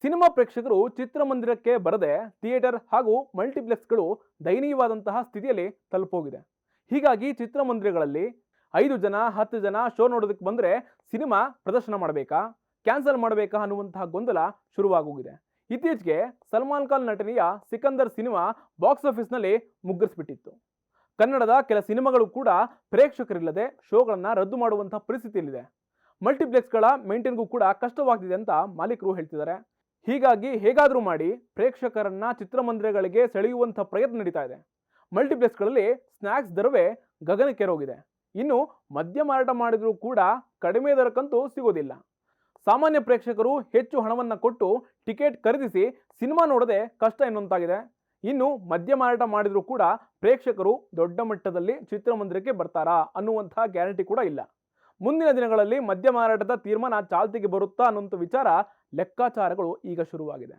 Cinema ಪ್ರೇಕ್ಷಕರು ಚಿತ್ರಮಂದಿರಕ್ಕೆ ಬರದೆ theatre ಹಾಗೂ ಮಲ್ಟಿಪ್ಲೆಕ್ಸ್ಗಳು ದಯನೀಯವಾದಂತಹ ಸ್ಥಿತಿಯಲ್ಲಿ ತಲುಪೋಗಿದೆ. ಹೀಗಾಗಿ ಚಿತ್ರಮಂದಿರಗಳಲ್ಲಿ 5 ಜನ 10 ಜನ ಶೋ ನೋಡೋದಕ್ಕೆ ಬಂದರೆ ಸಿನಿಮಾ ಪ್ರದರ್ಶನ ಮಾಡಬೇಕಾ, ಕ್ಯಾನ್ಸಲ್ ಮಾಡಬೇಕಾ ಅನ್ನುವಂತಹ ಗೊಂದಲ ಶುರುವಾಗೋಗಿದೆ. ಇತ್ತೀಚೆಗೆ ಸಲ್ಮಾನ್ ಖಾನ್ ನಟನೆಯ ಸಿಕಂದರ್ ಸಿನಿಮಾ ಬಾಕ್ಸ್ ಆಫೀಸ್ನಲ್ಲಿ ಮುಗ್ಗರಿಸಿಬಿಟ್ಟಿತ್ತು. ಕನ್ನಡದ ಕೆಲ ಸಿನಿಮಾಗಳು ಕೂಡ ಪ್ರೇಕ್ಷಕರಿಲ್ಲದೆ ಶೋಗಳನ್ನು ರದ್ದು ಮಾಡುವಂತಹ ಪರಿಸ್ಥಿತಿಯಲ್ಲಿದೆ. ಮಲ್ಟಿಪ್ಲೆಕ್ಸ್ಗಳ ಮೇಂಟೈನ್ಗೂ ಕೂಡ ಕಷ್ಟವಾಗ್ತಿದೆ ಅಂತ ಮಾಲೀಕರು ಹೇಳ್ತಿದ್ದಾರೆ. ಹೀಗಾಗಿ ಹೇಗಾದರೂ ಮಾಡಿ ಪ್ರೇಕ್ಷಕರನ್ನ ಚಿತ್ರಮಂದಿರಗಳಿಗೆ ಸೆಳೆಯುವಂಥ ಪ್ರಯತ್ನ ನಡೀತಾ ಇದೆ. ಮಲ್ಟಿಪ್ಲೆಕ್ಸ್ಗಳಲ್ಲಿ ಸ್ನ್ಯಾಕ್ಸ್ ದರವೇ ಗಗನಕ್ಕೇರೋಗಿದೆ. ಇನ್ನು ಮದ್ಯ ಮಾರಾಟ ಮಾಡಿದರೂ ಕೂಡ ಕಡಿಮೆ ದರಕ್ಕಂತೂ ಸಿಗೋದಿಲ್ಲ. ಸಾಮಾನ್ಯ ಪ್ರೇಕ್ಷಕರು ಹೆಚ್ಚು ಹಣವನ್ನು ಕೊಟ್ಟು ಟಿಕೆಟ್ ಖರೀದಿಸಿ ಸಿನಿಮಾ ನೋಡದೆ ಕಷ್ಟ ಎನ್ನುವಂತಾಗಿದೆ. ಇನ್ನು ಮದ್ಯ ಮಾರಾಟ ಮಾಡಿದರೂ ಕೂಡ ಪ್ರೇಕ್ಷಕರು ದೊಡ್ಡ ಮಟ್ಟದಲ್ಲಿ ಚಿತ್ರಮಂದಿರಕ್ಕೆ ಬರ್ತಾರಾ ಅನ್ನುವಂತಹ ಗ್ಯಾರಂಟಿ ಕೂಡ ಇಲ್ಲ. ಮುಂದಿನ ದಿನಗಳಲ್ಲಿ ಮದ್ಯ ಮಾರಾಟದ ತೀರ್ಮಾನ ಚಾಲ್ತಿಗೆ ಬರುತ್ತಾ ಅನ್ನುವಂಥ ವಿಚಾರ ಲೆಕ್ಕಾಚಾರಗಳು ಈಗ ಶುರುವಾಗಿದೆ.